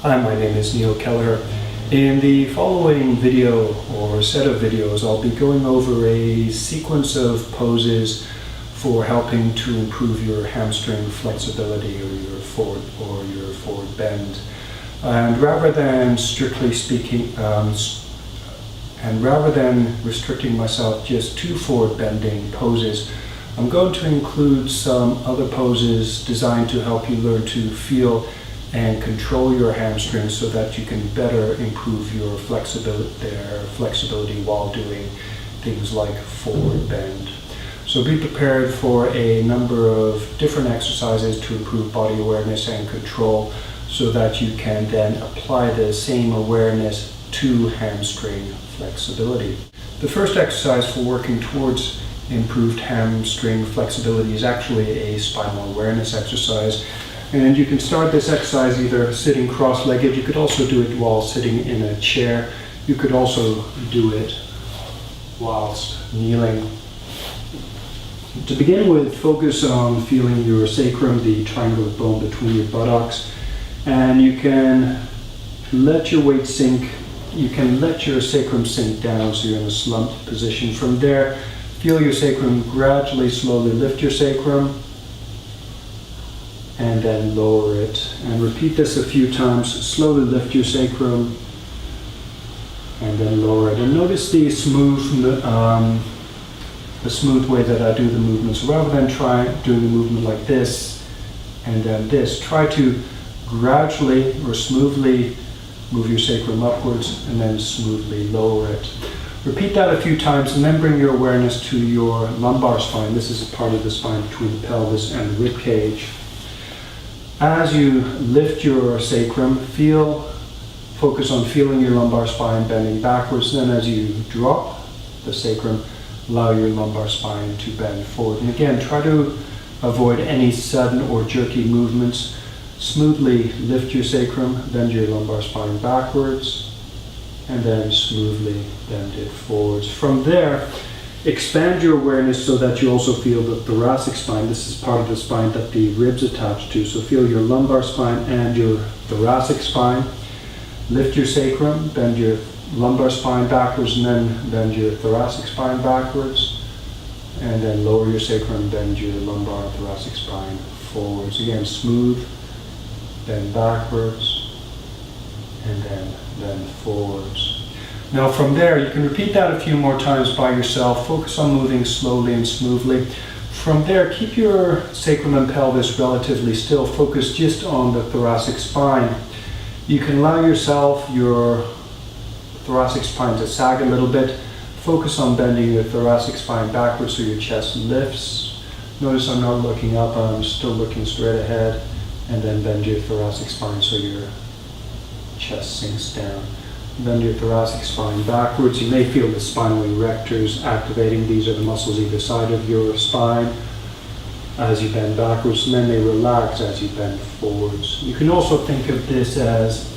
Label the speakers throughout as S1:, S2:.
S1: Hi, my name is Neil Kelleher. In the following video or set of videos, I'll be going over a sequence of poses for helping to improve your hamstring flexibility or your forward bend. And rather than strictly speaking, and rather than restricting myself just to forward bending poses, I'm going to include some other poses designed to help you learn to feel and control your hamstrings so that you can better improve your flexibility while doing things like forward bend. So be prepared for a number of different exercises to improve body awareness and control so that you can then apply the same awareness to hamstring flexibility. The first exercise for working towards improved hamstring flexibility is actually a spinal awareness exercise. And you can start this exercise either sitting cross-legged. You could also do it while sitting in a chair. You could also do it whilst kneeling. To begin with, focus on feeling your sacrum, the triangular bone between your buttocks. And you can let your weight sink. You can let your sacrum sink down so you're in a slumped position. From there, feel your sacrum gradually, slowly lift your sacrum. And then lower it. And repeat this a few times. Slowly lift your sacrum and then lower it. And notice the smooth way that I do the movement. So rather than try doing the movement like this and then this, try to gradually or smoothly move your sacrum upwards and then smoothly lower it. Repeat that a few times and then bring your awareness to your lumbar spine. This is a part of the spine between the pelvis and the rib cage. As you lift your sacrum, focus on feeling your lumbar spine bending backwards. Then as you drop the sacrum, allow your lumbar spine to bend forward. And again, try to avoid any sudden or jerky movements. Smoothly lift your sacrum, bend your lumbar spine backwards, and then smoothly bend it forwards. From there, expand your awareness so that you also feel the thoracic spine. This is part of the spine that the ribs attach to. So feel your lumbar spine and your thoracic spine. Lift your sacrum, bend your lumbar spine backwards, and then bend your thoracic spine backwards. And then lower your sacrum, bend your lumbar and thoracic spine forwards. Again, smooth, bend backwards, and then bend forwards. Now from there, you can repeat that a few more times by yourself. Focus on moving slowly and smoothly. From there, keep your sacrum and pelvis relatively still. Focus just on the thoracic spine. You can allow yourself your thoracic spine to sag a little bit. Focus on bending your thoracic spine backwards so your chest lifts. Notice I'm not looking up, I'm still looking straight ahead. And then bend your thoracic spine so your chest sinks down. Bend your thoracic spine backwards. You may feel the spinal erectors activating. These are the muscles either side of your spine as you bend backwards, and then they relax as you bend forwards. You can also think of this as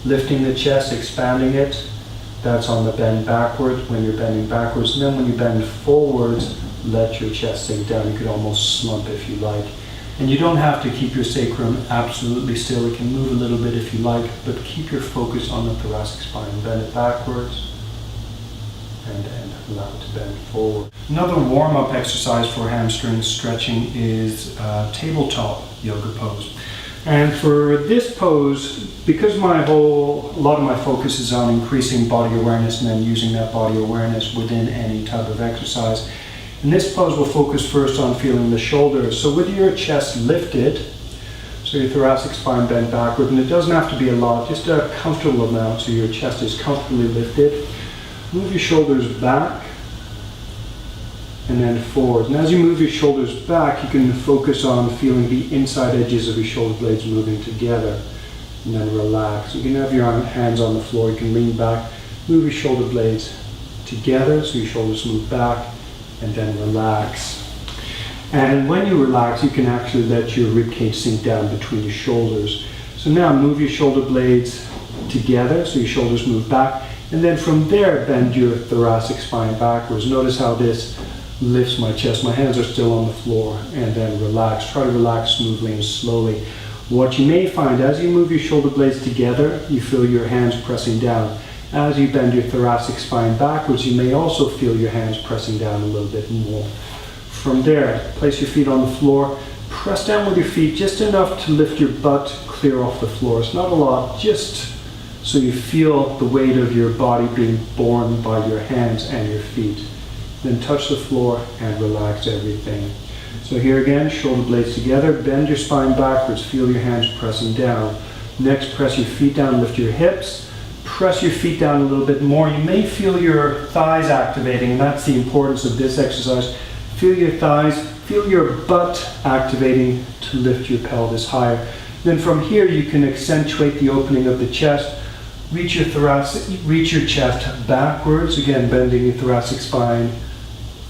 S1: lifting the chest, expanding it. That's on the bend backward when you're bending backwards. And then when you bend forwards, let your chest sink down. You could almost slump if you like. And you don't have to keep your sacrum absolutely still. It can move a little bit if you like, but keep your focus on the thoracic spine. Bend it backwards, and then allow it to bend forward. Another warm-up exercise for hamstring stretching is tabletop yoga pose. And for this pose, because a lot of my focus is on increasing body awareness and then using that body awareness within any type of exercise, in this pose, we'll focus first on feeling the shoulders. So with your chest lifted, so your thoracic spine bent backward, and it doesn't have to be a lot, just a comfortable amount so your chest is comfortably lifted. Move your shoulders back and then forward. And as you move your shoulders back, you can focus on feeling the inside edges of your shoulder blades moving together. And then relax. You can have your hands on the floor, you can lean back, move your shoulder blades together so your shoulders move back, and then relax. And when you relax, you can actually let your ribcage sink down between your shoulders. So now move your shoulder blades together so your shoulders move back, and then from there bend your thoracic spine backwards. Notice how this lifts my chest. My hands are still on the floor, and then relax. Try to relax smoothly and slowly. What you may find as you move your shoulder blades together, you feel your hands pressing down. As you bend your thoracic spine backwards, you may also feel your hands pressing down a little bit more. From there, place your feet on the floor. Press down with your feet just enough to lift your butt clear off the floor. It's not a lot, just so you feel the weight of your body being borne by your hands and your feet. Then touch the floor and relax everything. So here again, shoulder blades together, bend your spine backwards, feel your hands pressing down. Next, press your feet down, lift your hips. Press your feet down a little bit more. You may feel your thighs activating, and that's the importance of this exercise. Feel your thighs, feel your butt activating to lift your pelvis higher. Then from here, you can accentuate the opening of the chest. Reach your chest backwards, again bending your thoracic spine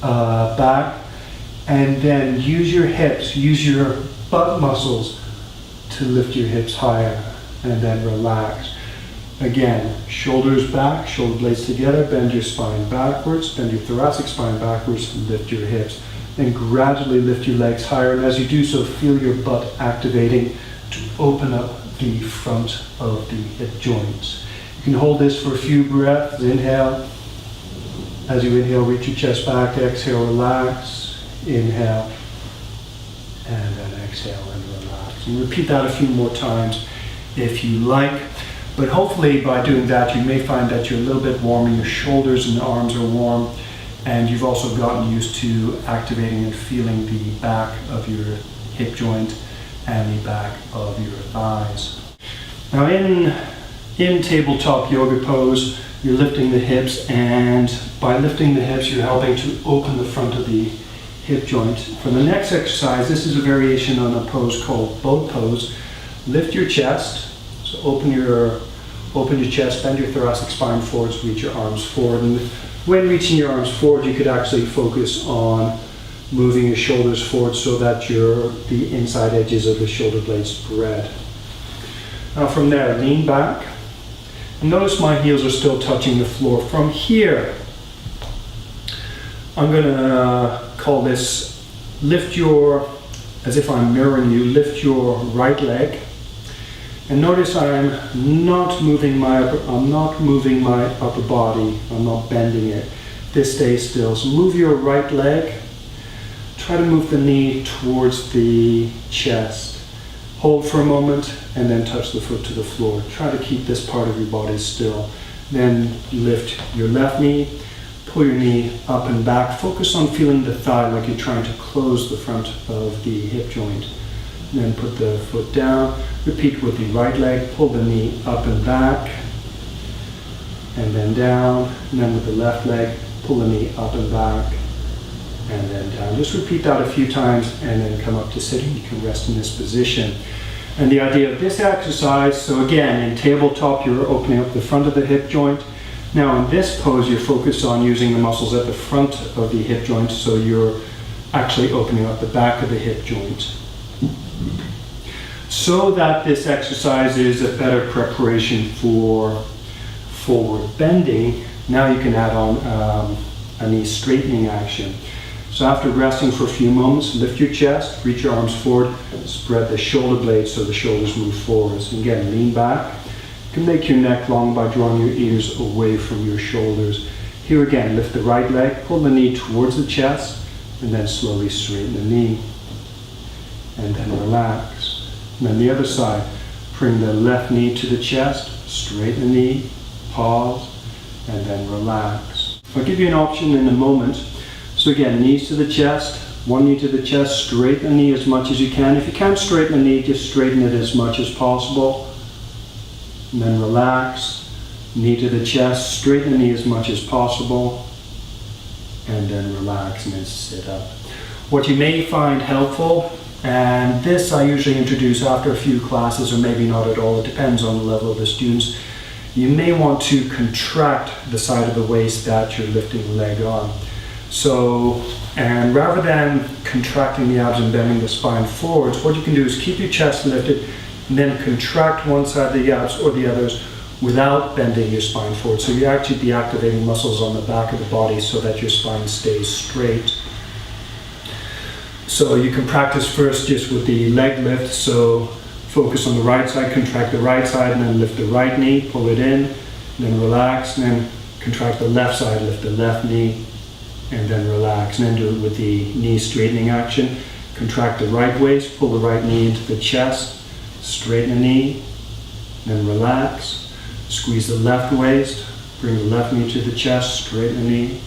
S1: back, and then use your hips, use your butt muscles to lift your hips higher, and then relax. Again, shoulders back, shoulder blades together, bend your spine backwards, bend your thoracic spine backwards, lift your hips. Then gradually lift your legs higher, and as you do so, feel your butt activating to open up the front of the hip joints. You can hold this for a few breaths. Inhale. As you inhale, reach your chest back. Exhale, relax. Inhale. And then exhale and relax. And repeat that a few more times if you like. But hopefully by doing that, you may find that you're a little bit warmer. Your shoulders and arms are warm. And you've also gotten used to activating and feeling the back of your hip joint and the back of your thighs. Now in tabletop yoga pose, you're lifting the hips, and by lifting the hips, you're helping to open the front of the hip joint. For the next exercise, this is a variation on a pose called boat pose. Lift your chest, so open your chest, bend your thoracic spine forwards, reach your arms forward. And when reaching your arms forward, you could actually focus on moving your shoulders forward so that the inside edges of the shoulder blades spread. Now from there, lean back. And notice my heels are still touching the floor. From here, I'm going to call this as if I'm mirroring you, lift your right leg. And notice I'm not moving my upper body. I'm not bending it. This stays still. So move your right leg. Try to move the knee towards the chest. Hold for a moment and then touch the foot to the floor. Try to keep this part of your body still. Then lift your left knee, pull your knee up and back. Focus on feeling the thigh like you're trying to close the front of the hip joint. Then put the foot down. Repeat with the right leg. Pull the knee up and back, and then down. And then with the left leg, pull the knee up and back, and then down. Just repeat that a few times and then come up to sitting. You can rest in this position. And the idea of this exercise, so again, in tabletop, you're opening up the front of the hip joint. Now in this pose, you're focused on using the muscles at the front of the hip joint, so you're actually opening up the back of the hip joint. So that this exercise is a better preparation for forward bending, now you can add on a knee straightening action. So after resting for a few moments, lift your chest, reach your arms forward, spread the shoulder blades so the shoulders move forwards. And again, lean back. You can make your neck long by drawing your ears away from your shoulders. Here again, lift the right leg, pull the knee towards the chest, and then slowly straighten the knee. And then relax. And then the other side, bring the left knee to the chest, straighten the knee, pause, and then relax. I'll give you an option in a moment. So again, knees to the chest, one knee to the chest, straighten the knee as much as you can. If you can't straighten the knee, just straighten it as much as possible. And then relax, knee to the chest, straighten the knee as much as possible. And then relax and then sit up. What you may find helpful, and this I usually introduce after a few classes or maybe not at all, it depends on the level of the students. You may want to contract the side of the waist that you're lifting the leg on. So, and rather than contracting the abs and bending the spine forwards, what you can do is keep your chest lifted and then contract one side of the abs or the others without bending your spine forward. So you actually be activating muscles on the back of the body so that your spine stays straight. So you can practice first just with the leg lift. So Focus on the right side, contract the right side, and then lift the right knee, pull it in, then relax, and then contract the left side, lift the left knee, and then relax. And then do it with the knee straightening action. Contract the right waist, pull the right knee into the chest, straighten the knee, then relax. Squeeze the left waist, bring the left knee to the chest, straighten the knee,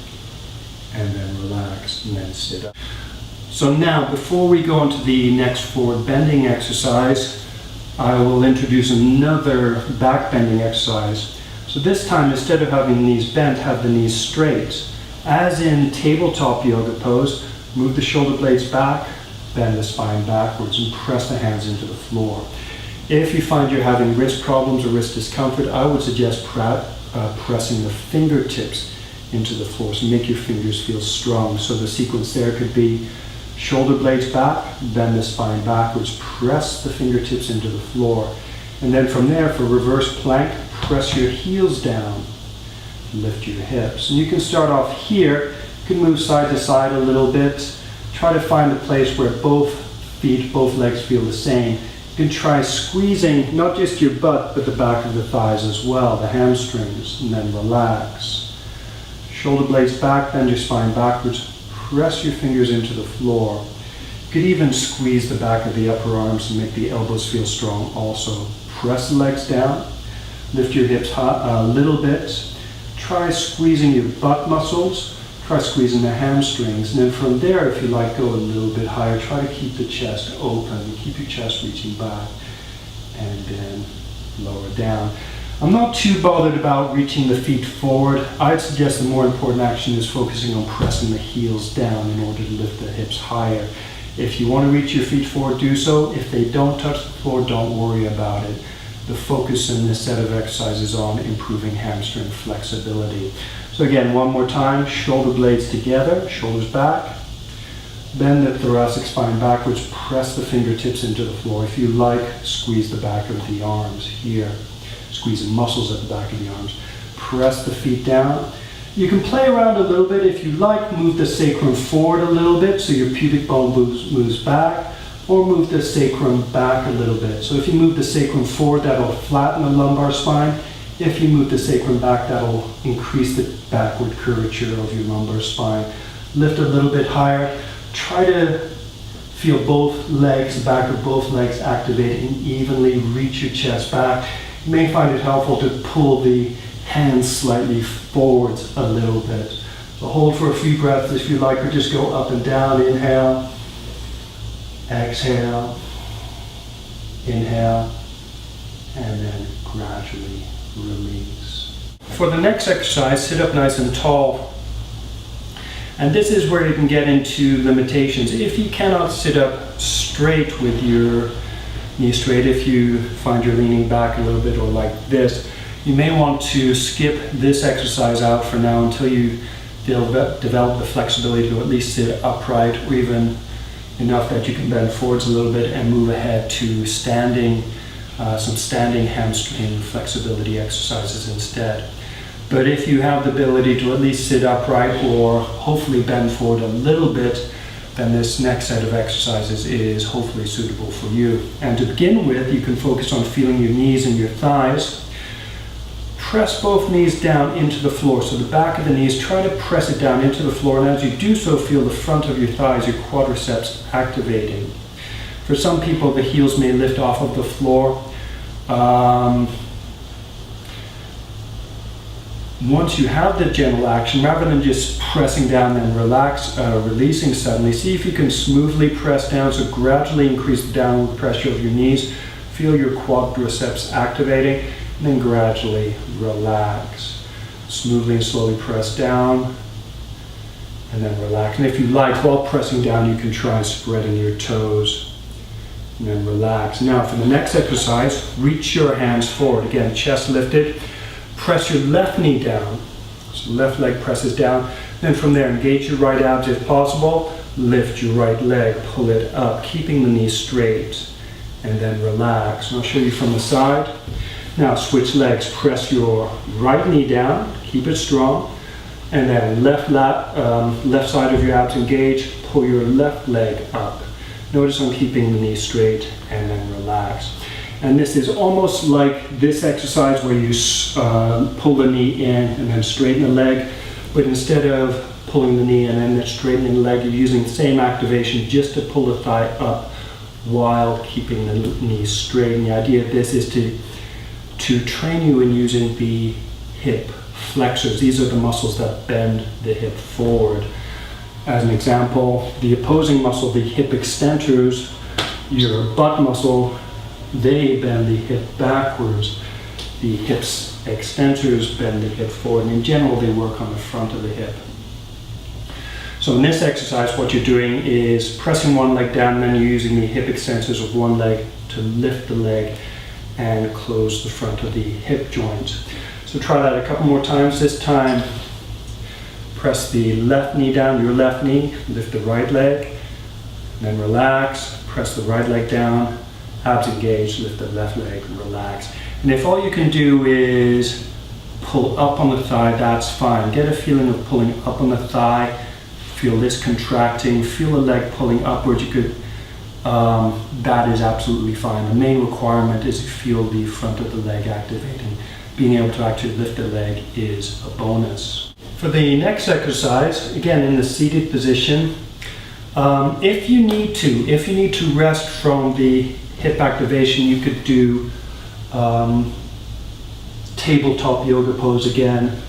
S1: and then relax, and then sit up. So now, before we go into the next forward bending exercise, I will introduce another back bending exercise. So this time, instead of having the knees bent, have the knees straight. As in tabletop yoga pose, move the shoulder blades back, bend the spine backwards, and press the hands into the floor. If you find you're having wrist problems or wrist discomfort, I would suggest pressing the fingertips into the floor, so make your fingers feel strong. So the sequence there could be shoulder blades back, bend the spine backwards, press the fingertips into the floor. And then from there, for reverse plank, press your heels down, lift your hips. And you can start off here, you can move side to side a little bit. Try to find a place where both feet, both legs feel the same. You can try squeezing not just your butt, but the back of the thighs as well, the hamstrings, and then relax. Shoulder blades back, bend your spine backwards, press your fingers into the floor. You could even squeeze the back of the upper arms and make the elbows feel strong also. Press the legs down, lift your hips a little bit. Try squeezing your butt muscles, try squeezing the hamstrings, and then from there, if you like, go a little bit higher. Try to keep the chest open, keep your chest reaching back, and then lower down. I'm not too bothered about reaching the feet forward. I'd suggest the more important action is focusing on pressing the heels down in order to lift the hips higher. If you want to reach your feet forward, do so. If they don't touch the floor, don't worry about it. The focus in this set of exercises is on improving hamstring flexibility. So again, one more time, shoulder blades together, shoulders back, bend the thoracic spine backwards, press the fingertips into the floor. If you like, squeeze the back of the arms here, squeeze the muscles at the back of the arms. Press the feet down. You can play around a little bit if you like, move the sacrum forward a little bit so your pubic bone moves back, or move the sacrum back a little bit. So if you move the sacrum forward, that'll flatten the lumbar spine. If you move the sacrum back, that'll increase the backward curvature of your lumbar spine. Lift a little bit higher. Try to feel both legs, the back of both legs activating evenly. Reach your chest back. You may find it helpful to pull the hands slightly forwards a little bit. So hold for a few breaths if you like, or just go up and down. Inhale, exhale, inhale, and then gradually release. For the next exercise, sit up nice and tall. And this is where you can get into limitations. If you cannot sit up straight with your knee straight, if you find you're leaning back a little bit or like this, you may want to skip this exercise out for now until you develop the flexibility to at least sit upright, or even enough that you can bend forwards a little bit and move ahead to standing, some standing hamstring flexibility exercises instead. But if you have the ability to at least sit upright or hopefully bend forward a little bit, then this next set of exercises is hopefully suitable for you. And to begin with, you can focus on feeling your knees and your thighs. Press both knees down into the floor. So the back of the knees, try to press it down into the floor. And as you do so, feel the front of your thighs, your quadriceps activating. For some people, the heels may lift off of the floor. Once you have the gentle action, rather than just pressing down and releasing suddenly, see if you can smoothly press down, so gradually increase the downward pressure of your knees. Feel your quadriceps activating, and then gradually relax. Smoothly and slowly press down, and then relax. And if you like, while pressing down, you can try spreading your toes, and then relax. Now for the next exercise, reach your hands forward. Again, chest lifted. Press your left knee down, so left leg presses down. Then from there, engage your right abs if possible. Lift your right leg, pull it up, keeping the knee straight, and then relax. And I'll show you from the side. Now switch legs, press your right knee down, keep it strong, and then left side of your abs engage, pull your left leg up. Notice I'm keeping the knee straight, and then relax. And this is almost like this exercise where you pull the knee in and then straighten the leg, but instead of pulling the knee in and then straightening the leg, you're using the same activation just to pull the thigh up while keeping the knee straight. And the idea of this is to train you in using the hip flexors. These are the muscles that bend the hip forward. As an example, the opposing muscle, the hip extensors, your butt muscle, they bend the hip backwards. The hip extensors bend the hip forward, and in general they work on the front of the hip. So in this exercise, what you're doing is pressing one leg down, and then you're using the hip extensors of one leg to lift the leg and close the front of the hip joint. So try that a couple more times. This time, press the left knee down, your left knee, lift the right leg, then relax, press the right leg down, abs engaged, lift the left leg, relax. And if all you can do is pull up on the thigh, that's fine. Get a feeling of pulling up on the thigh, feel this contracting, feel the leg pulling upwards. You could, that is absolutely fine. The main requirement is to feel the front of the leg activating. Being able to actually lift the leg is a bonus. For the next exercise, again in the seated position, if you need to rest from the hip activation, you could do tabletop yoga pose again,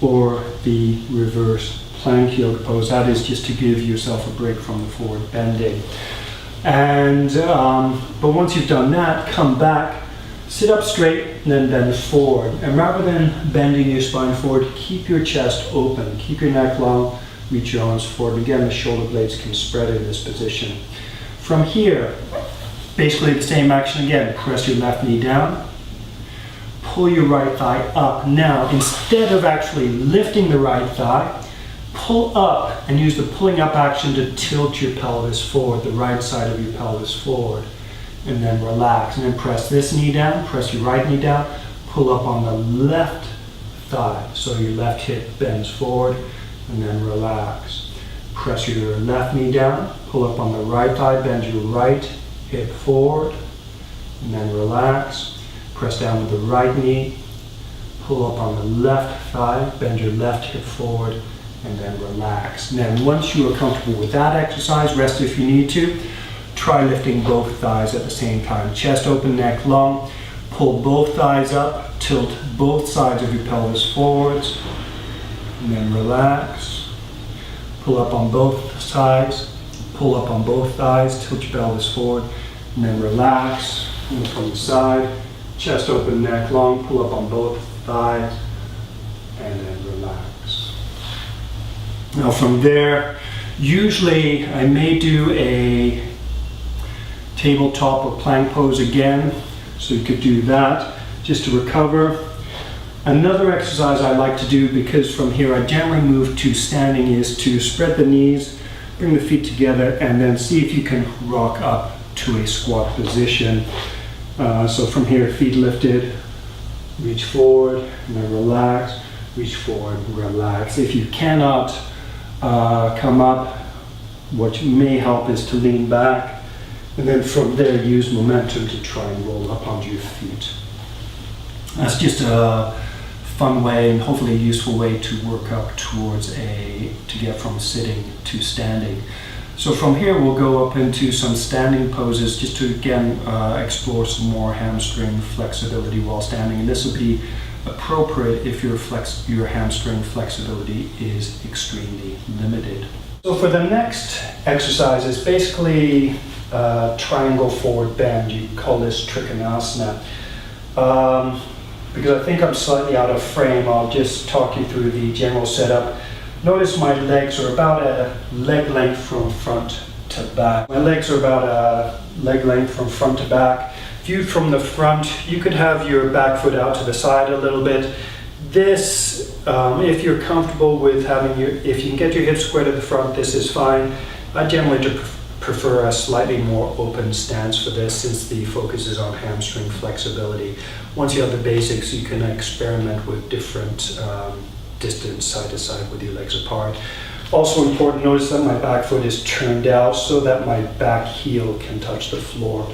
S1: or the reverse plank yoga pose. That is just to give yourself a break from the forward bending. And but once you've done that, come back, sit up straight, and then bend forward. And rather than bending your spine forward, keep your chest open, keep your neck long, reach your arms forward. Again, the shoulder blades can spread in this position. From here, basically the same action again. Press your left knee down, pull your right thigh up. Now, instead of actually lifting the right thigh, pull up and use the pulling up action to tilt your pelvis forward, the right side of your pelvis forward. And then relax, and then press this knee down, press your right knee down, pull up on the left thigh, so your left hip bends forward, and then relax. Press your left knee down, pull up on the right thigh, bend your right hip forward, and then relax. Press down with the right knee, pull up on the left thigh, bend your left hip forward, and then relax. And then once you are comfortable with that exercise, rest if you need to. Try lifting both thighs at the same time. Chest open, neck long. Pull both thighs up. Tilt both sides of your pelvis forwards. And then relax. Pull up on both sides. Pull up on both thighs. Tilt your pelvis forward. And then relax. And from the side. Chest open, neck long. Pull up on both thighs. And then relax. Now from there, usually I may do a tabletop or plank pose again, so you could do that just to recover. Another exercise I like to do, because from here I generally move to standing, is to spread the knees, bring the feet together, and then see if you can rock up to a squat position. So from here, feet lifted, reach forward, and then relax, reach forward, relax. If you cannot come up, what may help is to lean back, and then from there use momentum to try and roll up onto your feet. That's just a fun way and hopefully a useful way to work up towards to get from sitting to standing. So from here we'll go up into some standing poses just to again explore some more hamstring flexibility while standing. And this will be appropriate if your hamstring flexibility is extremely limited. So for the next exercise, it's basically triangle forward bend. You can call this trikonasana. Because I think I'm slightly out of frame, I'll just talk you through the general setup. Notice my legs are about a leg length from front to back. My legs are about a leg length from front to back. Viewed from the front, you could have your back foot out to the side a little bit. This, if you're comfortable with if you can get your hips squared at the front, this is fine. I generally prefer a slightly more open stance for this, since the focus is on hamstring flexibility. Once you have the basics, you can experiment with different distance side to side with your legs apart. Also important, notice that my back foot is turned out so that my back heel can touch the floor.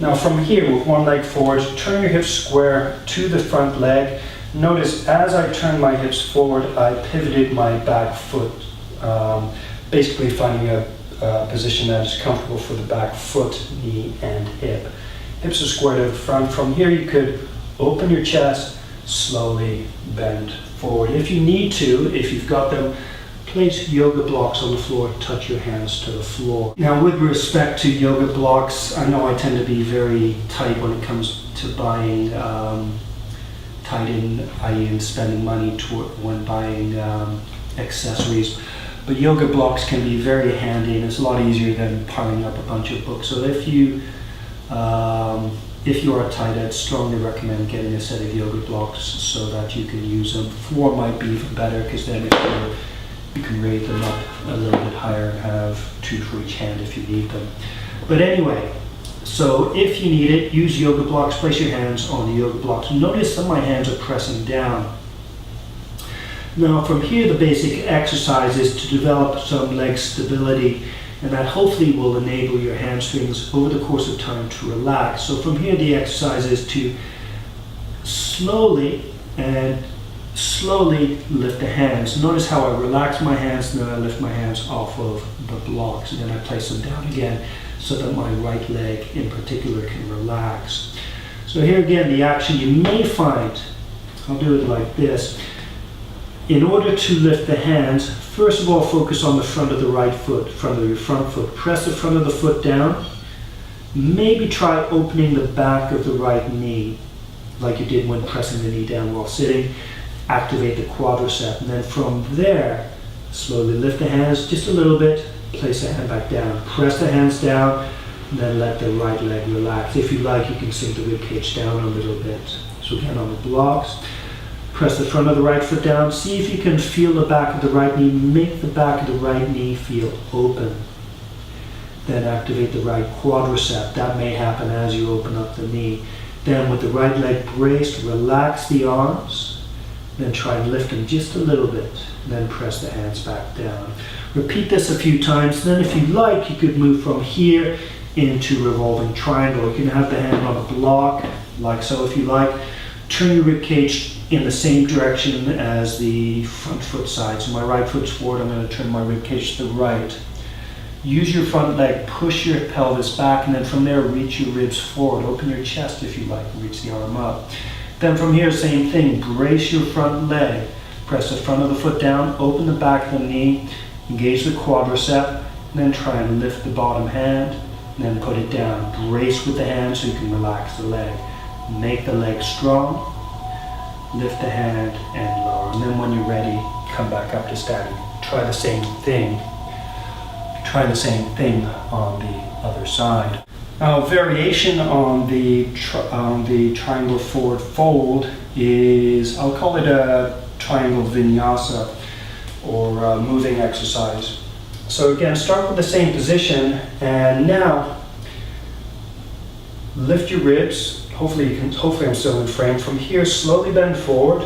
S1: Now from here, with one leg forward, turn your hips square to the front leg. Notice as I turn my hips forward, I pivoted my back foot, basically finding a position that is comfortable for the back foot, knee, and hip. Hips are square to the front. From here, you could open your chest, slowly bend forward. If you need to, if you've got them, place yoga blocks on the floor, touch your hands to the floor. Now with respect to yoga blocks, I know I tend to be very tight when it comes to buying, tight in, i.e. in spending money when buying accessories. But yoga blocks can be very handy, and it's a lot easier than piling up a bunch of books. So if you are tight, I'd strongly recommend getting a set of yoga blocks so that you can use them. 4 might be even better, because then you can raise them up a little bit higher and have 2 for each hand if you need them. But anyway, so if you need it, use yoga blocks. Place your hands on the yoga blocks. Notice that my hands are pressing down. Now from here, the basic exercise is to develop some leg stability, and that hopefully will enable your hamstrings over the course of time to relax. So from here, the exercise is to slowly lift the hands. Notice how I relax my hands, and then I lift my hands off of the blocks, and then I place them down again so that my right leg in particular can relax. So here again, the action you may find, I'll do it like this. In order to lift the hands, first of all, focus on the front of the right foot, front of your front foot. Press the front of the foot down. Maybe try opening the back of the right knee, like you did when pressing the knee down while sitting. Activate the quadricep, and then from there, slowly lift the hands just a little bit, place the hand back down. Press the hands down, and then let the right leg relax. If you like, you can sink the ribcage down a little bit. So again, on the blocks, press the front of the right foot down. See if you can feel the back of the right knee. Make the back of the right knee feel open. Then activate the right quadricep. That may happen as you open up the knee. Then with the right leg braced, relax the arms. Then try and lift them just a little bit. Then press the hands back down. Repeat this a few times. Then if you like, you could move from here into revolving triangle. You can have the hand on a block, like so if you like. Turn your ribcage in the same direction as the front foot side. So my right foot's forward, I'm going to turn my ribcage to the right. Use your front leg, push your pelvis back, and then from there reach your ribs forward. Open your chest if you like, reach the arm up. Then from here, same thing, brace your front leg. Press the front of the foot down, open the back of the knee, engage the quadricep, and then try and lift the bottom hand, and then put it down. Brace with the hand so you can relax the leg. Make the leg strong. Lift the hand and lower, and then when you're ready, come back up to standing. Try the same thing. Try the same thing on the other side. Now, variation on the triangle forward fold is, I'll call it a triangle vinyasa, or moving exercise. So again, start with the same position, and now lift your ribs. Hopefully I'm still in frame. From here, slowly bend forward.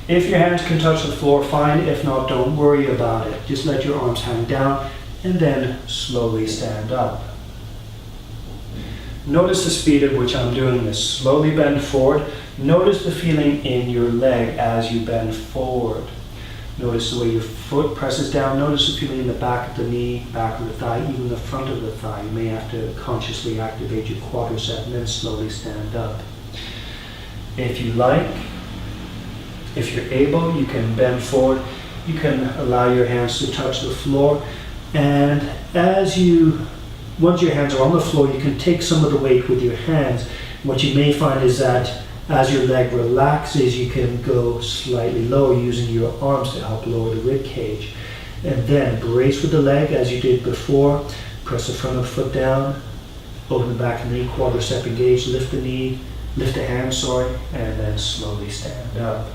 S1: If your hands can touch the floor, fine. If not, don't worry about it. Just let your arms hang down, and then slowly stand up. Notice the speed at which I'm doing this. Slowly bend forward. Notice the feeling in your leg as you bend forward. Notice the way your foot presses down. Notice the feeling in the back of the knee, back of the thigh, even the front of the thigh. You may have to consciously activate your quadricep and then slowly stand up. If you like, if you're able, you can bend forward. You can allow your hands to touch the floor. And once your hands are on the floor, you can take some of the weight with your hands. What you may find is that as your leg relaxes, you can go slightly lower using your arms to help lower the rib cage. And then brace with the leg as you did before. Press the front of the foot down. Open the back of the knee, quadricep engaged, lift the knee, lift the hand, and then slowly stand up.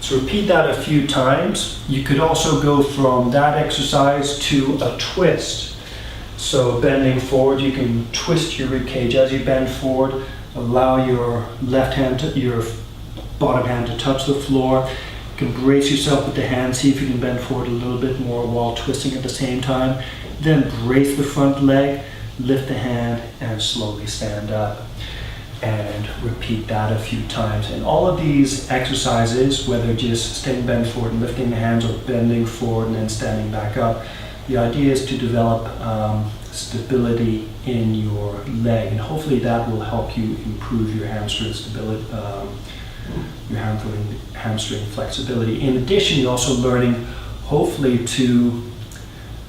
S1: So repeat that a few times. You could also go from that exercise to a twist. So bending forward, you can twist your rib cage as you bend forward. Allow your left hand, your bottom hand to touch the floor. You can brace yourself with the hand. See if you can bend forward a little bit more while twisting at the same time. Then brace the front leg. lift the hand, and slowly stand up. And repeat that a few times. And all of these exercises, whether just staying bent forward and lifting the hands, or bending forward and then standing back up, the idea is to develop stability in your leg, and hopefully that will help you improve your hamstring stability, your hamstring flexibility. In addition, you're also learning, hopefully, to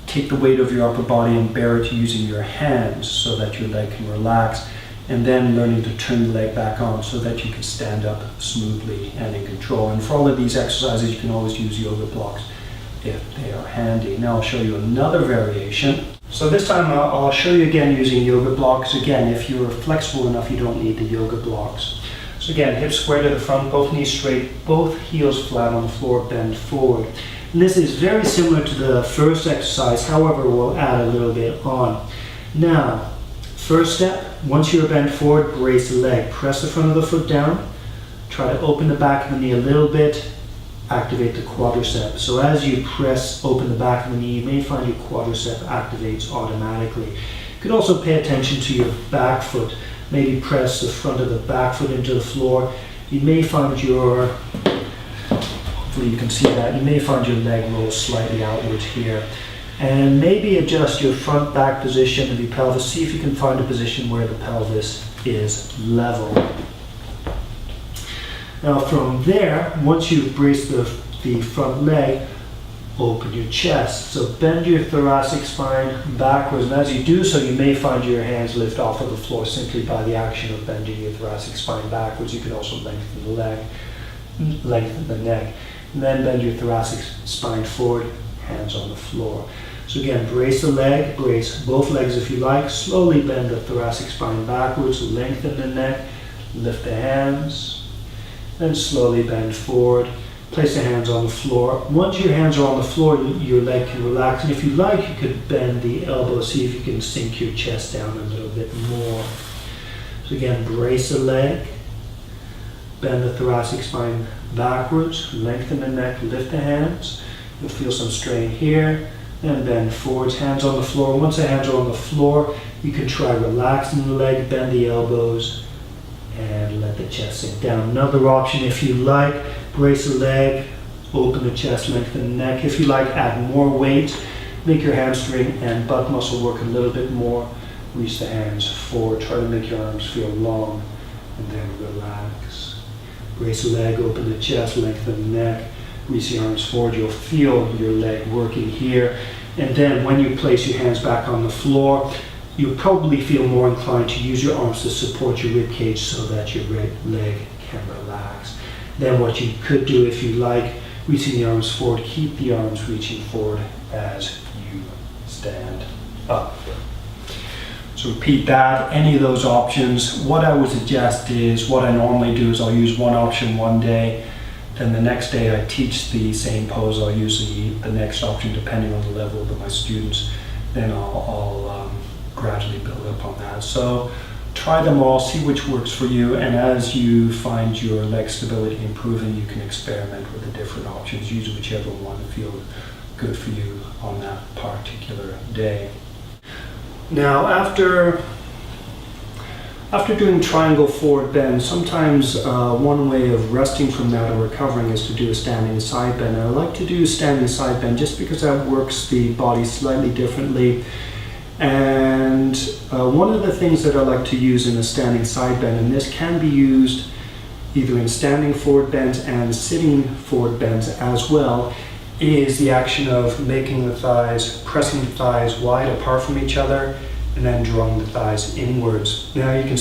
S1: take the weight of your upper body and bear it using your hands so that your leg can relax, and then learning to turn the leg back on so that you can stand up smoothly and in control. And for all of these exercises, you can always use yoga blocks if they are handy. Now I'll show you another variation. So this time I'll show you again using yoga blocks. Again, if you're flexible enough, you don't need the yoga blocks. So again, hips square to the front, both knees straight, both heels flat on the floor, bend forward. And this is very similar to the first exercise, however, we'll add a little bit on. Now, first step, once you're bent forward, brace the leg. Press the front of the foot down. Try to open the back of the knee a little bit. Activate the quadricep. So as you press open the back of the knee, you may find your quadricep activates automatically. You could also pay attention to your back foot. Maybe press the front of the back foot into the floor. You may find your, hopefully you can see that, you may find your leg roll slightly outwards here. And maybe adjust your front back position of your pelvis. See if you can find a position where the pelvis is level. Now from there, once you've braced the front leg, open your chest. So bend your thoracic spine backwards. And as you do so, you may find your hands lift off of the floor simply by the action of bending your thoracic spine backwards. You can also lengthen the leg, lengthen the neck. And then bend your thoracic spine forward, hands on the floor. So again, brace the leg, brace both legs if you like. Slowly bend the thoracic spine backwards, lengthen the neck, lift the hands, then slowly bend forward. Place the hands on the floor. Once your hands are on the floor, your leg can relax. And if you like, you could bend the elbows, see if you can sink your chest down a little bit more. So again, brace the leg, bend the thoracic spine backwards, lengthen the neck, lift the hands. You'll feel some strain here. Then bend forwards, hands on the floor. Once the hands are on the floor, you can try relaxing the leg, bend the elbows, and let the chest sink down. Another option, if you like, brace the leg, open the chest, lengthen the neck. If you like, add more weight, make your hamstring and butt muscle work a little bit more. Reach the hands forward, try to make your arms feel long, and then relax. Brace the leg, open the chest, lengthen the neck. Reach the arms forward, you'll feel your leg working here. And then when you place your hands back on the floor, you'll probably feel more inclined to use your arms to support your rib cage so that your leg can relax. Then what you could do if you like, reaching the arms forward, keep the arms reaching forward as you stand up. So repeat that, any of those options. What I would suggest is, what I normally do is I'll use one option one day, then the next day I teach the same pose. I'll use the next option depending on the level of my students. Then I'll gradually build up on that. So try them all, see which works for you, and as you find your leg stability improving, you can experiment with the different options. Use whichever one feels good for you on that particular day. Now after doing triangle forward bend, sometimes one way of resting from that or recovering is to do a standing side bend. And I like to do a standing side bend just because that works the body slightly differently. And one of the things that I like to use in a standing side bend, and this can be used either in standing forward bends and sitting forward bends as well, is the action of making the thighs, pressing the thighs wide apart from each other, and then drawing the thighs inwards. Now you can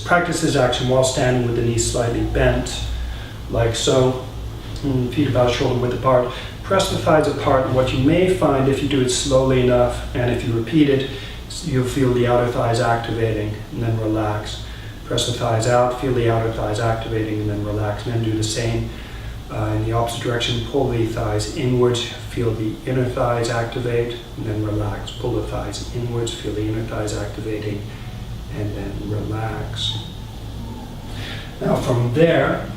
S1: practice this action while standing with the knees slightly bent, like so, feet about shoulder width apart. Press the thighs apart, and what you may find if you do it slowly enough, and if you repeat it, you'll feel the outer thighs activating, and then relax. Press the thighs out, feel the outer thighs activating, and then relax. And then do the same in the opposite direction. Pull the thighs inwards, feel the inner thighs activate, and then relax. Pull the thighs inwards, feel the inner thighs activating, and then relax. Now from there,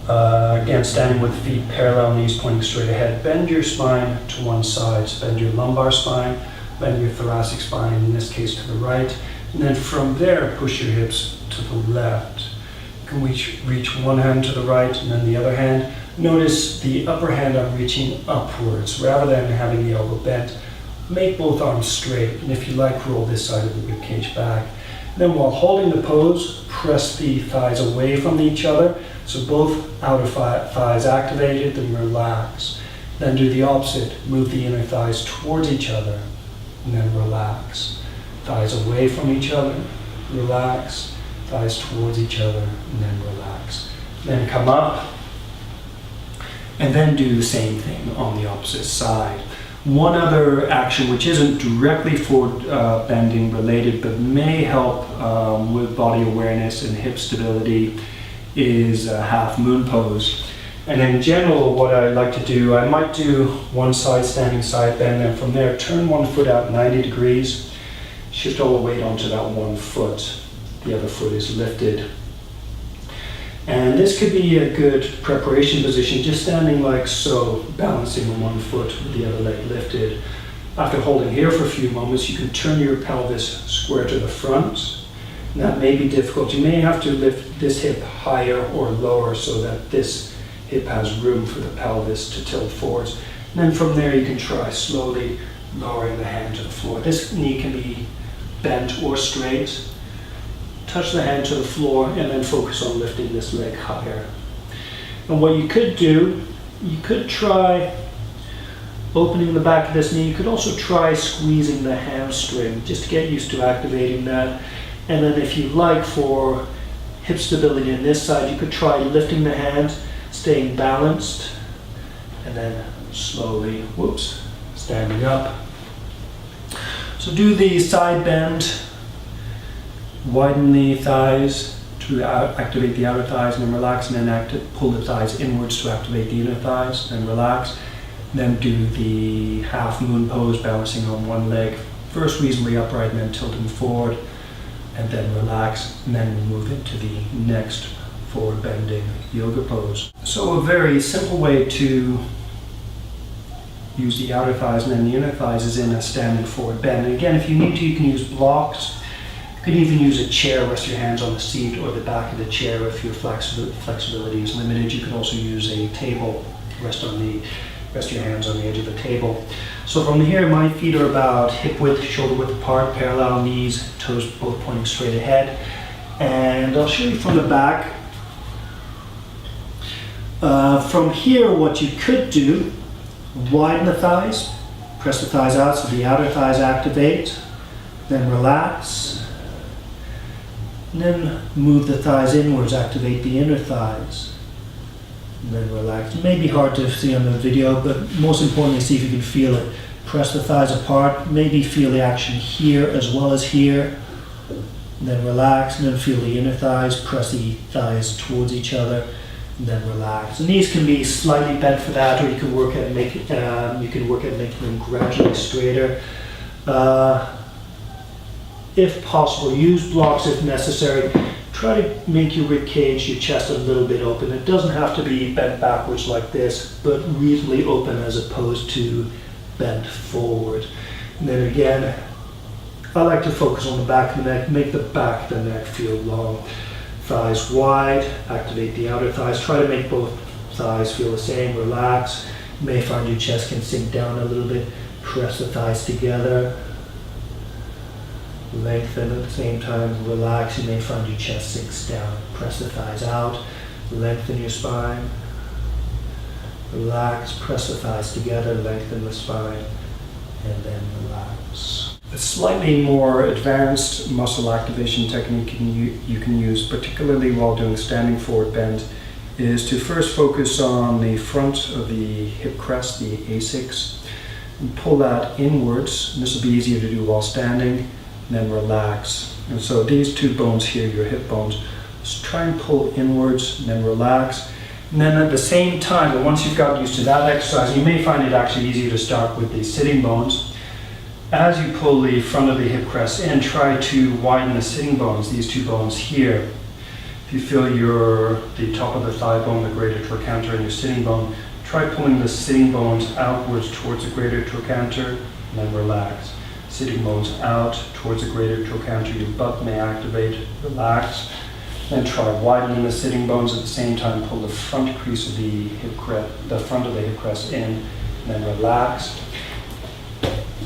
S1: again, standing with feet parallel, knees pointing straight ahead, bend your spine to one side. So bend your lumbar spine, bend your thoracic spine, in this case to the right. And then from there, push your hips to the left. You can reach one hand to the right and then the other hand. Notice the upper hand I'm reaching upwards rather than having the elbow bent. Make both arms straight, and if you like, roll this side of the rib cage back. Then while holding the pose, press the thighs away from each other, so both outer thighs activated, then relax. Then do the opposite, move the inner thighs towards each other, and then relax. Thighs away from each other, relax. Thighs towards each other, and then relax. Then come up, and then do the same thing on the opposite side. One other action which isn't directly forward bending related but may help with body awareness and hip stability is a half moon pose. And in general, what I like to do, I might do one side standing side bend, and from there turn one foot out 90 degrees, shift all the weight onto that one foot. The other foot is lifted. And this could be a good preparation position, just standing like so, balancing on one foot with the other leg lifted. After holding here for a few moments, you can turn your pelvis square to the front. And that may be difficult. You may have to lift this hip higher or lower so that this hip has room for the pelvis to tilt forwards. And then from there you can try slowly lowering the hand to the floor. This knee can be bent or straight. Touch the hand to the floor and then focus on lifting this leg higher. And what you could do, you could try opening the back of this knee. You could also try squeezing the hamstring just to get used to activating that. And then if you like, for hip stability on this side, you could try lifting the hand, staying balanced, and then slowly, standing up. So do the side bend. Widen the thighs to activate the outer thighs, and then relax, and then pull the thighs inwards to activate the inner thighs, and relax. Then do the half moon pose, balancing on one leg, first reasonably upright and then tilting forward, and then relax, and then we'll move into the next forward bending yoga pose. So a very simple way to use the outer thighs and then the inner thighs is in a standing forward bend. And again, if you need to, you can use blocks. You can even use a chair, rest your hands on the seat or the back of the chair if your flexibility is limited. You can also use a table, rest your hands on the edge of the table. So from here, my feet are about hip width, shoulder width apart, parallel knees, toes both pointing straight ahead. And I'll show you from the back. From here, what you could do, widen the thighs, press the thighs out so the outer thighs activate, then relax. And then move the thighs inwards, activate the inner thighs. And then relax. It may be hard to see on the video, but most importantly, see if you can feel it. Press the thighs apart, maybe feel the action here as well as here. And then relax, and then feel the inner thighs, press the thighs towards each other, and then relax. The knees can be slightly bent for that, or you can work at making them gradually straighter. If possible, use blocks if necessary. Try to make your rib cage, your chest a little bit open. It doesn't have to be bent backwards like this, but reasonably open as opposed to bent forward. And then again, I like to focus on the back of the neck, make the back of the neck feel long. Thighs wide, activate the outer thighs. Try to make both thighs feel the same, relax. You may find your chest can sink down a little bit. Press the thighs together. Lengthen at the same time, relax. You may find your chest sinks down. Press the thighs out, lengthen your spine. Relax, press the thighs together, lengthen the spine, and then relax. A slightly more advanced muscle activation technique you can use, particularly while doing standing forward bend, is to first focus on the front of the hip crest, the A6, and pull that inwards. And this will be easier to do while standing. And then relax. And so these two bones here, your hip bones, just try and pull inwards and then relax. And then at the same time, but once you've got used to that exercise, you may find it actually easier to start with the sitting bones. As you pull the front of the hip crest in, try to widen the sitting bones, these two bones here. If you feel the top of the thigh bone, the greater trochanter, and your sitting bone, try pulling the sitting bones outwards towards the greater trochanter, and then relax. Sitting bones out towards the greater trochanter. Your butt may activate, relax. Then try widening the sitting bones at the same time. Pull the front crease of the hip crest, the front of the hip crest in, and then relax.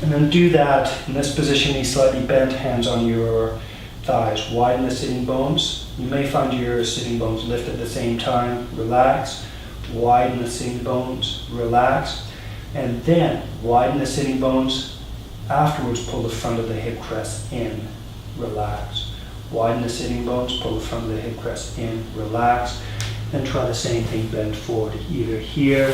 S1: And then do that in this position, knees slightly bent, hands on your thighs. Widen the sitting bones. You may find your sitting bones lift at the same time. Relax. Widen the sitting bones. Relax. And then widen the sitting bones. Afterwards, pull the front of the hip crest in. Relax. Widen the sitting bones. Pull the front of the hip crest in. Relax. Then try the same thing, bend forward either here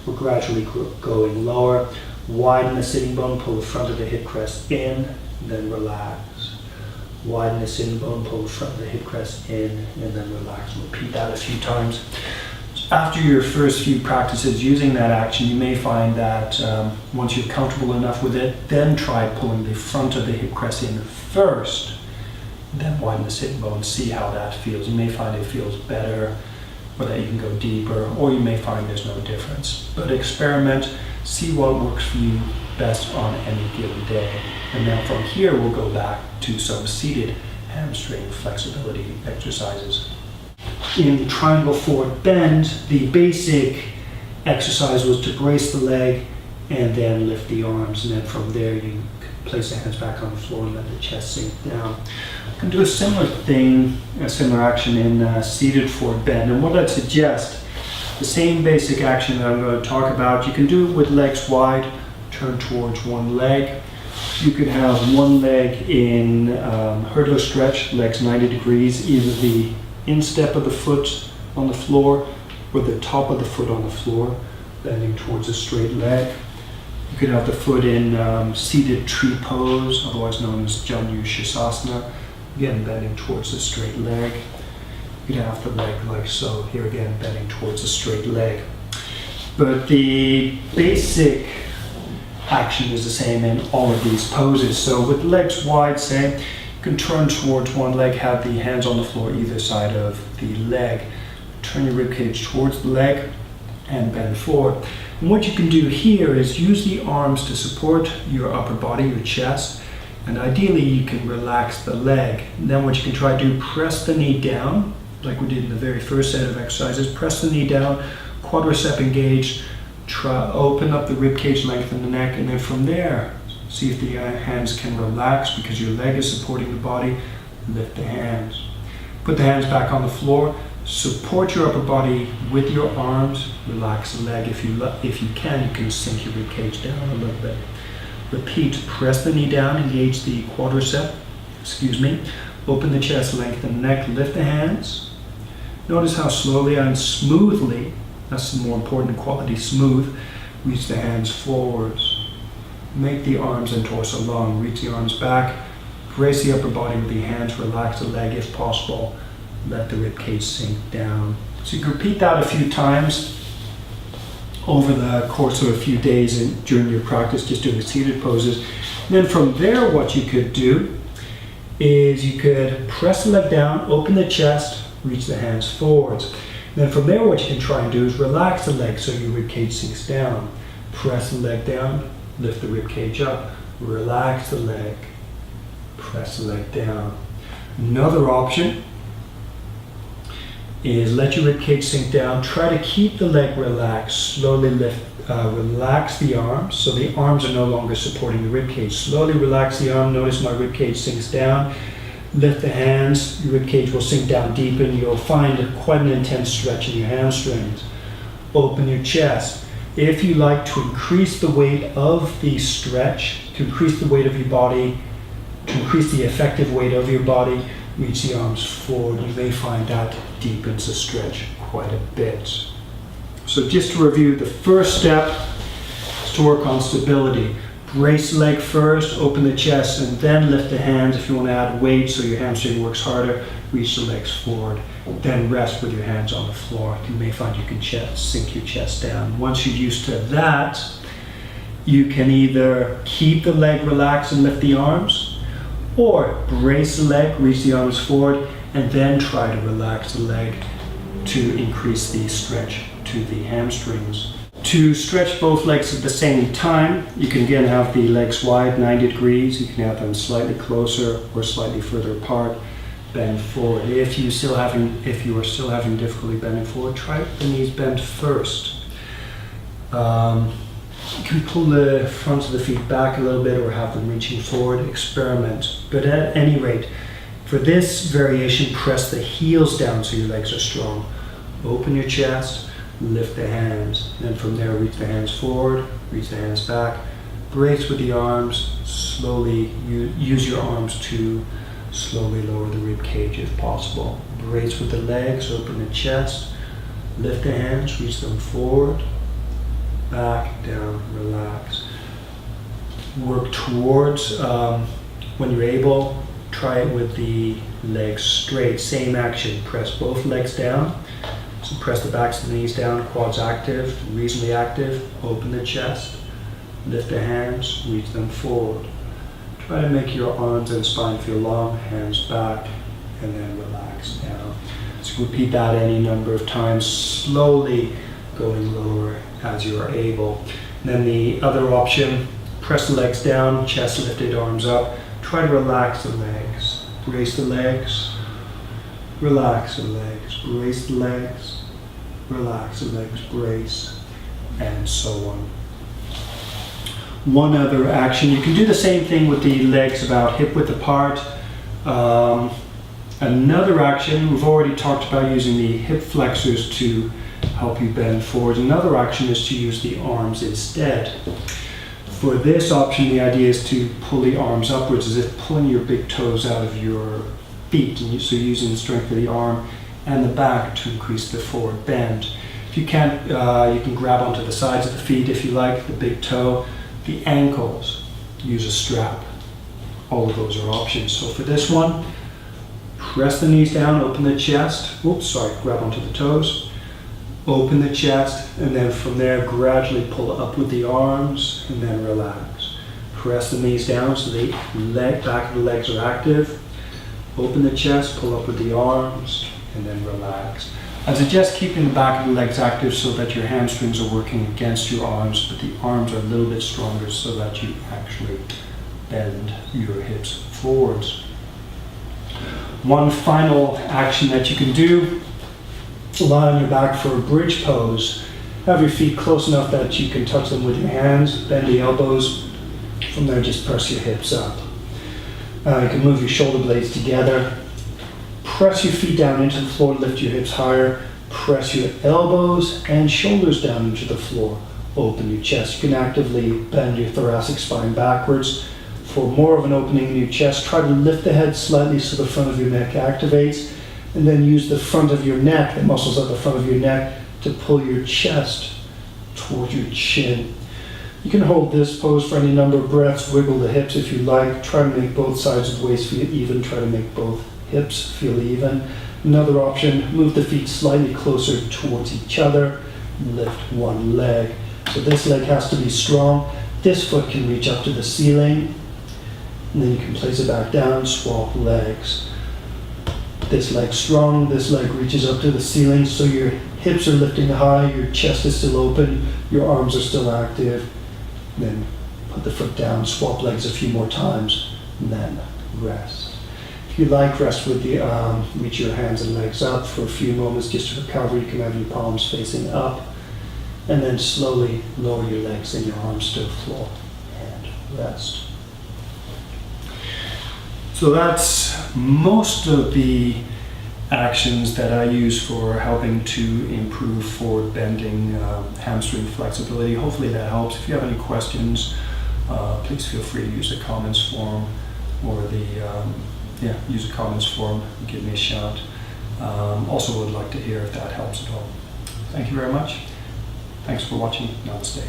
S1: or gradually going lower. Widen the sitting bone, pull the front of the hip crest in, then relax. Widen the sitting bone, pull the front of the hip crest in, and then relax. Repeat that a few times. After your first few practices using that action, you may find that once you're comfortable enough with it, then try pulling the front of the hip crest in first, then widen the sitting bone, see how that feels. You may find it feels better, or that you can go deeper, or you may find there's no difference. But experiment, see what works for you best on any given day. And now from here, we'll go back to some seated hamstring flexibility exercises. In triangle forward bend, the basic exercise was to brace the leg and then lift the arms. And then from there, you place the hands back on the floor and let the chest sink down. You can do a similar thing, a similar action in seated forward bend. And what I'd suggest, the same basic action that I'm going to talk about, you can do it with legs wide, turn towards one leg. You could have one leg in hurdler stretch, legs 90 degrees, either the instep of the foot on the floor or the top of the foot on the floor, bending towards a straight leg. You could have the foot in seated tree pose, otherwise known as Janu Shasasana, again bending towards the straight leg. You could have the leg like so, here again bending towards the straight leg. But the basic action is the same in all of these poses. So with legs wide, say, you can turn towards one leg, have the hands on the floor either side of the leg. Turn your ribcage towards the leg and bend forward. And what you can do here is use the arms to support your upper body, your chest, and ideally you can relax the leg. And then what you can try to do, press the knee down, like we did in the very first set of exercises. Press the knee down, quadricep engaged, try open up the ribcage, lengthen the neck, and then from there, see if the hands can relax because your leg is supporting the body. Lift the hands. Put the hands back on the floor. Support your upper body with your arms. Relax the leg. If you can sink your ribcage down a little bit. Repeat. Press the knee down. Engage the quadricep. Open the chest. Lengthen the neck. Lift the hands. Notice how slowly and smoothly, that's the more important quality, smooth, reach the hands forwards. Make the arms and torso long. Reach the arms back. Brace the upper body with the hands. Relax the leg if possible. Let the ribcage sink down. So you can repeat that a few times over the course of a few days during your practice, just doing seated poses. And then from there, what you could do is you could press the leg down, open the chest, reach the hands forwards. And then from there, what you can try and do is relax the leg so your ribcage sinks down. Press the leg down, lift the ribcage up, relax the leg, press the leg down. Another option is let your ribcage sink down. Try to keep the leg relaxed. Slowly relax the arms so the arms are no longer supporting the ribcage. Slowly relax the arm. Notice my ribcage sinks down. Lift the hands. Your ribcage will sink down deep and you'll find quite an intense stretch in your hamstrings. Open your chest. If you like to increase the weight of the stretch, to increase the weight of your body, to increase the effective weight of your body, reach the arms forward. You may find that deepens the stretch quite a bit. So just to review, the first step is to work on stability. Brace the leg first, open the chest, and then lift the hands. If you want to add weight so your hamstring works harder, reach the legs forward. Then rest with your hands on the floor. You may find you can sink your chest down. Once you're used to that, you can either keep the leg relaxed and lift the arms, or brace the leg, reach the arms forward, and then try to relax the leg to increase the stretch to the hamstrings. To stretch both legs at the same time, you can again have the legs wide, 90 degrees. You can have them slightly closer or slightly further apart. Bend forward. If you are still having difficulty bending forward, try the knees bent first. You can pull the fronts of the feet back a little bit or have them reaching forward. Experiment. But at any rate, for this variation, press the heels down so your legs are strong. Open your chest, lift the hands. Then from there, reach the hands forward, reach the hands back. Brace with the arms. Slowly use your arms to slowly lower the rib cage if possible. Brace with the legs, open the chest, lift the hands, reach them forward, back, down, relax. Work towards, when you're able, try it with the legs straight. Same action, press both legs down. So press the backs of the knees down, quads active, reasonably active. Open the chest, lift the hands, reach them forward. Try to make your arms and spine feel long, hands back, and then relax down. So repeat that any number of times, slowly going lower as you are able. And then the other option, press the legs down, chest lifted, arms up. Try to relax the legs. Brace the legs, relax the legs, brace the legs, relax the legs, brace, and so on. One other action, you can do the same thing with the legs about hip width apart. Another action, we've already talked about using the hip flexors to help you bend forward. Another action is to use the arms instead. For this option, the idea is to pull the arms upwards as if pulling your big toes out of your feet. And so using the strength of the arm and the back to increase the forward bend. If you can't, you can grab onto the sides of the feet if you like, the big toe. The ankles, use a strap. All of those are options. So for this one, press the knees down, open the chest. Grab onto the toes. Open the chest, and then from there, gradually pull up with the arms, and then relax. Press the knees down so the back of the legs are active. Open the chest, pull up with the arms, and then relax. I suggest keeping the back of the legs active so that your hamstrings are working against your arms, but the arms are a little bit stronger so that you actually bend your hips forwards. One final action that you can do, lie on your back for a bridge pose. Have your feet close enough that you can touch them with your hands, bend the elbows. From there, just press your hips up. You can move your shoulder blades together. Press your feet down into the floor, lift your hips higher. Press your elbows and shoulders down into the floor. Open your chest. You can actively bend your thoracic spine backwards. For more of an opening in your chest, try to lift the head slightly so the front of your neck activates. And then use the front of your neck, the muscles at the front of your neck, to pull your chest towards your chin. You can hold this pose for any number of breaths. Wiggle the hips if you like. Try to make both sides of the waist feel even. Try to make both hips feel even. Another option, move the feet slightly closer towards each other. Lift one leg. So this leg has to be strong. This foot can reach up to the ceiling. And then you can place it back down, swap legs. This leg strong, this leg reaches up to the ceiling, so your hips are lifting high, your chest is still open, your arms are still active. Then put the foot down, swap legs a few more times, and then rest. If you like, rest with the reach your hands and legs up for a few moments just to recover. You can have your palms facing up, and then slowly lower your legs and your arms to the floor, and rest. So that's most of the actions that I use for helping to improve forward bending, hamstring flexibility. Hopefully that helps. If you have any questions, please feel free to use the comments form or use the comments form and give me a shout. Also would like to hear if that helps at all. Thank you very much. Thanks for watching. Namaste.